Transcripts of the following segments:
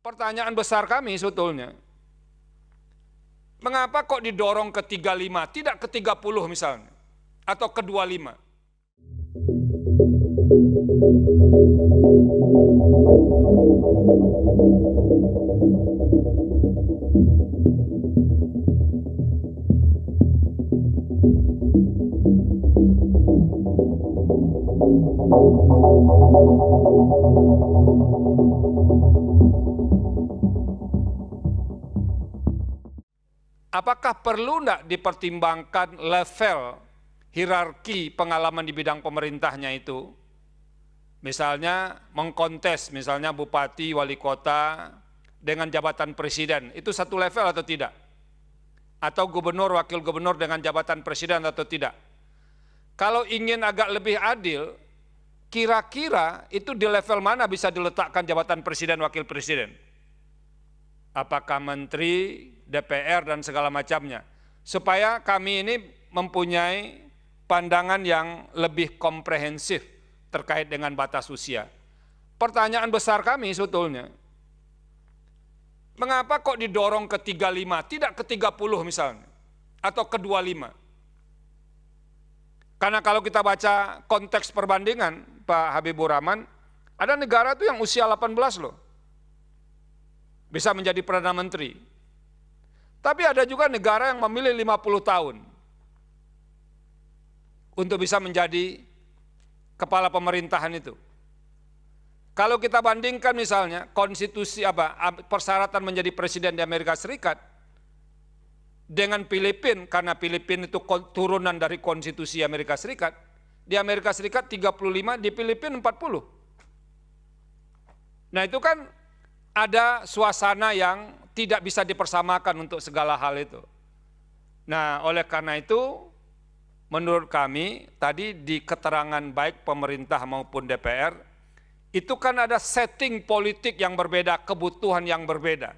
Pertanyaan besar kami sebetulnya, mengapa kok didorong ke 35, tidak ke 30 misalnya, atau ke 25? Apakah perlu tidak dipertimbangkan level hierarki pengalaman di bidang pemerintahnya itu? Misalnya mengkontes, misalnya bupati, wali kota dengan jabatan presiden, itu satu level atau tidak? Atau gubernur, wakil gubernur dengan jabatan presiden atau tidak? Kalau ingin agak lebih adil, kira-kira itu di level mana bisa diletakkan jabatan presiden, wakil presiden? Apakah menteri, DPR, dan segala macamnya. Supaya kami ini mempunyai pandangan yang lebih komprehensif terkait dengan batas usia. Pertanyaan besar kami sebetulnya, mengapa kok didorong ke 35, tidak ke 30 misalnya, atau ke 25? Karena kalau kita baca konteks perbandingan, Pak Habibur Rahman, ada negara tuh yang usia 18 loh, bisa menjadi Perdana Menteri. Tapi ada juga negara yang memilih 50 tahun untuk bisa menjadi kepala pemerintahan itu. Kalau kita bandingkan misalnya konstitusi persyaratan menjadi presiden di Amerika Serikat dengan Filipina, karena Filipina itu turunan dari konstitusi Amerika Serikat, di Amerika Serikat 35, di Filipina 40. Nah itu kan ada suasana yang tidak bisa dipersamakan untuk segala hal itu. Nah, oleh karena itu, menurut kami, tadi di keterangan baik pemerintah maupun DPR, itu kan ada setting politik yang berbeda, kebutuhan yang berbeda.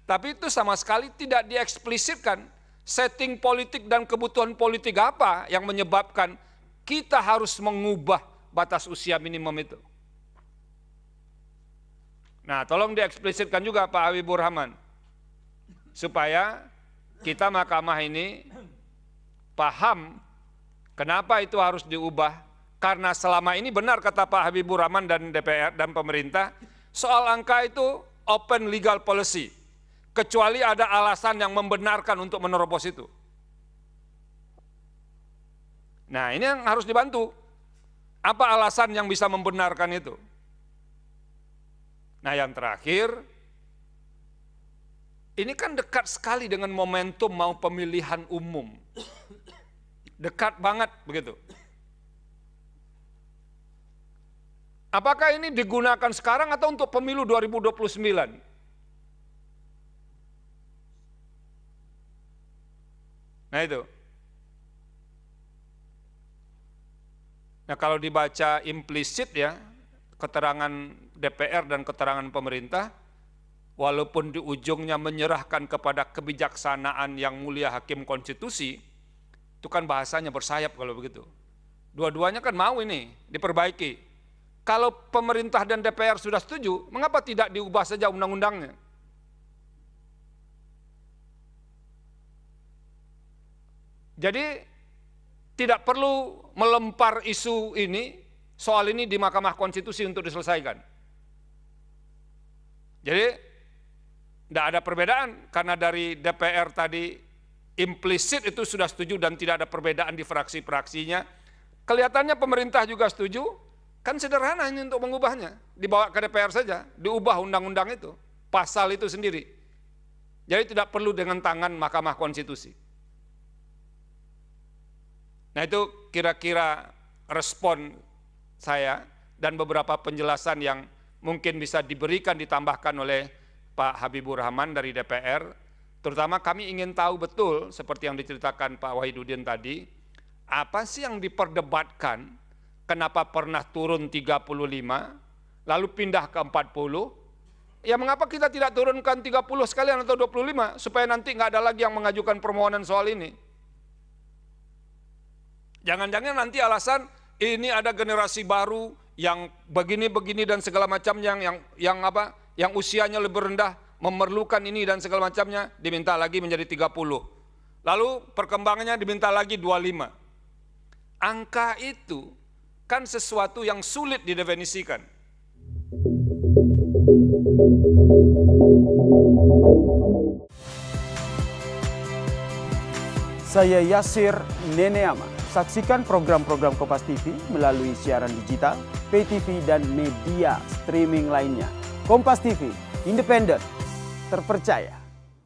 Tapi itu sama sekali tidak dieksplisitkan setting politik dan kebutuhan politik apa yang menyebabkan kita harus mengubah batas usia minimum itu. Nah, tolong dieksplisitkan juga Pak Habibur Rahman, supaya kita mahkamah ini paham kenapa itu harus diubah, karena selama ini benar kata Pak Habibur Rahman dan DPR dan pemerintah, soal angka itu open legal policy, kecuali ada alasan yang membenarkan untuk menerobos itu. Nah, ini yang harus dibantu. Apa alasan yang bisa membenarkan itu? Nah yang terakhir, ini kan dekat sekali dengan momentum mau pemilihan umum. Dekat banget begitu. Apakah ini digunakan sekarang atau untuk pemilu 2029? Nah itu. Nah kalau dibaca implisit ya, keterangan DPR dan keterangan pemerintah, walaupun di ujungnya menyerahkan kepada kebijaksanaan yang mulia hakim konstitusi, itu kan bahasanya bersayap kalau begitu. Dua-duanya kan mau ini diperbaiki. Kalau pemerintah dan DPR sudah setuju, mengapa tidak diubah saja undang-undangnya? Jadi tidak perlu melempar isu ini, soal ini di Mahkamah Konstitusi untuk diselesaikan. Jadi tidak ada perbedaan, karena dari DPR tadi implisit itu sudah setuju dan tidak ada perbedaan di fraksi-fraksinya. Kelihatannya pemerintah juga setuju, kan sederhana ini untuk mengubahnya, dibawa ke DPR saja, diubah undang-undang itu, pasal itu sendiri. Jadi tidak perlu dengan tangan Mahkamah Konstitusi. Nah itu kira-kira respon saya dan beberapa penjelasan yang mungkin bisa diberikan, ditambahkan oleh Pak Habibur Rahman dari DPR. Terutama kami ingin tahu betul, seperti yang diceritakan Pak Wahidudin tadi, apa sih yang diperdebatkan, kenapa pernah turun 35, lalu pindah ke 40, ya mengapa kita tidak turunkan 30 sekalian atau 25, supaya nanti nggak ada lagi yang mengajukan permohonan soal ini. Jangan-jangan nanti alasan, ini ada generasi baru, yang begini-begini dan segala macam yang usianya lebih rendah memerlukan ini dan segala macamnya, diminta lagi menjadi 30. Lalu perkembangannya diminta lagi 25. Angka itu kan sesuatu yang sulit didefinisikan. Saya Yasir Neneama. Saksikan program-program Kompas TV melalui siaran digital, pay TV, dan media streaming lainnya. Kompas TV, independen, terpercaya.